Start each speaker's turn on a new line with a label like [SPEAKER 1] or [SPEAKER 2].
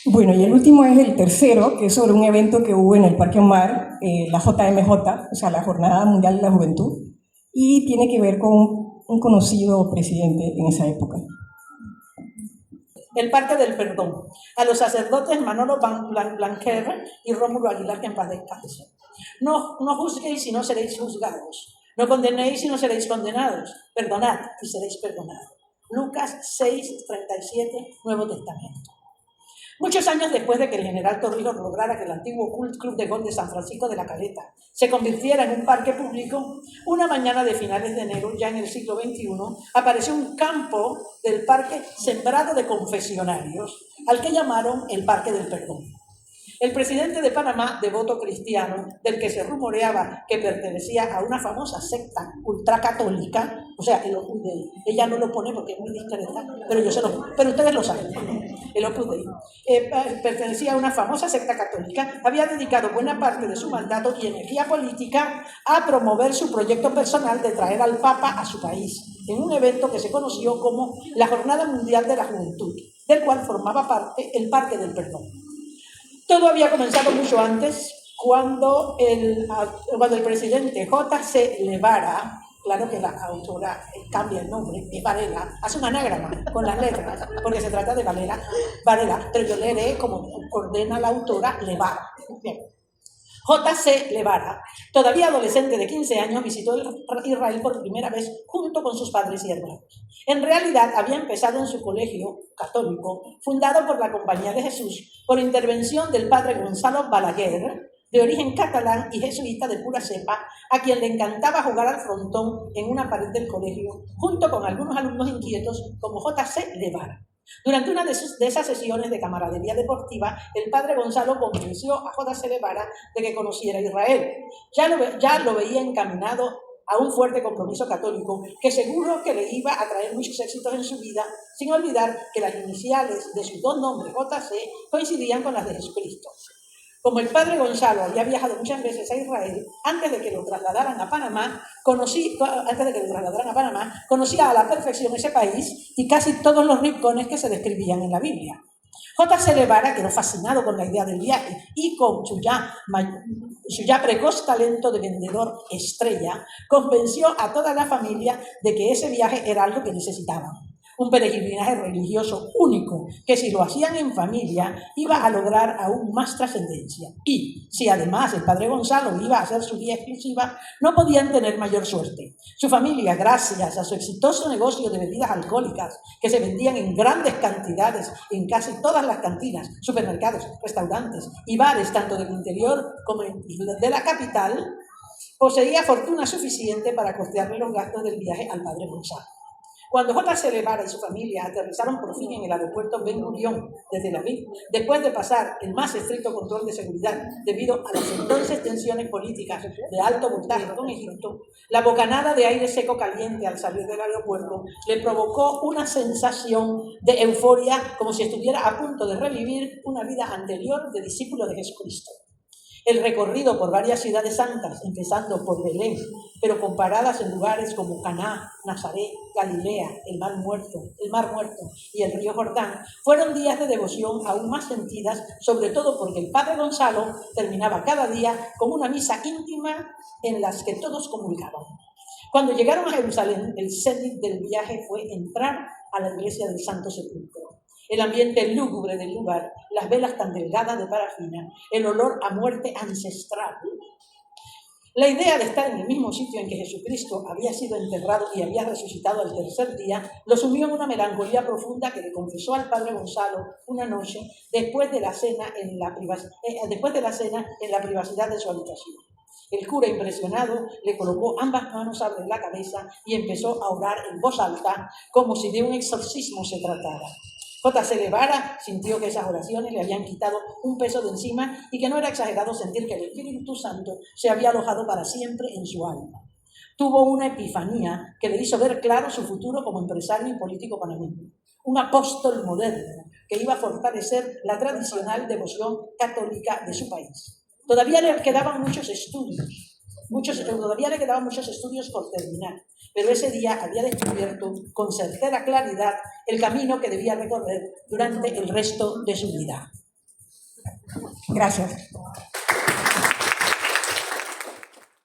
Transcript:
[SPEAKER 1] Bueno, y el último es el tercero, que es sobre un evento que hubo en el Parque Omar, la JMJ, o sea, la Jornada Mundial de la Juventud, y tiene que ver con un conocido presidente en esa época.
[SPEAKER 2] El Parque del Perdón. A los sacerdotes Manolo Blanquer y Rómulo Aguilar, que en paz descanse. No juzguéis y no seréis juzgados. No condenéis y no seréis condenados. Perdonad y seréis perdonados. Lucas 6:37, Nuevo Testamento. Muchos años después de que el general Torrijos lograra que el antiguo Club de Golf de San Francisco de la Caleta se convirtiera en un parque público, una mañana de finales de enero, ya en el siglo XXI, apareció un campo del parque sembrado de confesionarios, al que llamaron el Parque del Perdón. El presidente de Panamá, devoto cristiano, del que se rumoreaba que pertenecía a una famosa secta ultracatólica, o sea, el Opus Dei, ella no lo pone porque es muy discreta, pero ustedes lo saben, el Opus Dei, pertenecía a una famosa secta católica, había dedicado buena parte de su mandato y energía política a promover su proyecto personal de traer al Papa a su país, en un evento que se conoció como la Jornada Mundial de la Juventud, del cual formaba parte el Parque del Perdón. Todo había comenzado mucho antes, cuando el presidente J.C. Levara, claro que la autora cambia el nombre, es Varela, hace un anágrama con las letras, porque se trata de Varela, pero yo leeré como ordena la autora Levara. Bien. J.C. Levara, todavía adolescente de 15 años, visitó Israel por primera vez junto con sus padres y hermanos. En realidad, había empezado en su colegio católico, fundado por la Compañía de Jesús, por intervención del padre Gonzalo Balaguer, de origen catalán y jesuita de pura cepa, a quien le encantaba jugar al frontón en una pared del colegio, junto con algunos alumnos inquietos como J.C. Levara. Durante una de esas sesiones de camaradería deportiva, el padre Gonzalo convenció a J.C. Levara de que conociera Israel. Ya lo veía encaminado a un fuerte compromiso católico que seguro que le iba a traer muchos éxitos en su vida, sin olvidar que las iniciales de sus dos nombres, J.C., coincidían con las de Jesucristo. Como el padre Gonzalo había viajado muchas veces a Israel, antes de que lo trasladaran a Panamá, conocía a la perfección ese país y casi todos los rincones que se describían en la Biblia. J.C. Levara quedó fascinado con la idea del viaje y con su ya precoz talento de vendedor estrella, convenció a toda la familia de que ese viaje era algo que necesitaban. Un peregrinaje religioso único, que si lo hacían en familia, iba a lograr aún más trascendencia. Y si además el padre Gonzalo iba a hacer su guía exclusiva, no podían tener mayor suerte. Su familia, gracias a su exitoso negocio de bebidas alcohólicas, que se vendían en grandes cantidades en casi todas las cantinas, supermercados, restaurantes y bares, tanto del interior como de la capital, poseía fortuna suficiente para costearle los gastos del viaje al padre Gonzalo. Cuando J.C. Levara y su familia aterrizaron por fin en el aeropuerto Ben Gurión de Tel Aviv, después de pasar el más estricto control de seguridad debido a las entonces tensiones políticas de alto voltaje con Egipto, la bocanada de aire seco caliente al salir del aeropuerto le provocó una sensación de euforia, como si estuviera a punto de revivir una vida anterior de discípulo de Jesucristo. El recorrido por varias ciudades santas, empezando por Belén, pero comparadas en lugares como Caná, Nazaret, Galilea, el Mar Muerto y el río Jordán, fueron días de devoción aún más sentidas, sobre todo porque el padre Gonzalo terminaba cada día con una misa íntima en las que todos comulgaban. Cuando llegaron a Jerusalén, el cenit del viaje fue entrar a la iglesia del Santo Sepulcro. El ambiente lúgubre del lugar, las velas tan delgadas de parafina, el olor a muerte ancestral. La idea de estar en el mismo sitio en que Jesucristo había sido enterrado y había resucitado al tercer día, lo sumió en una melancolía profunda que le confesó al padre Gonzalo una noche después de la cena en la privacidad de su habitación. El cura, impresionado, le colocó ambas manos sobre la cabeza y empezó a orar en voz alta, como si de un exorcismo se tratara. J.C. Levara sintió que esas oraciones le habían quitado un peso de encima y que no era exagerado sentir que el Espíritu Santo se había alojado para siempre en su alma. Tuvo una epifanía que le hizo ver claro su futuro como empresario y político panameño. Un apóstol moderno que iba a fortalecer la tradicional devoción católica de su país. Todavía le quedaban muchos estudios Todavía le quedaban muchos estudios por terminar, pero ese día había descubierto con certera claridad el camino que debía recorrer durante el resto de su vida.
[SPEAKER 1] Gracias.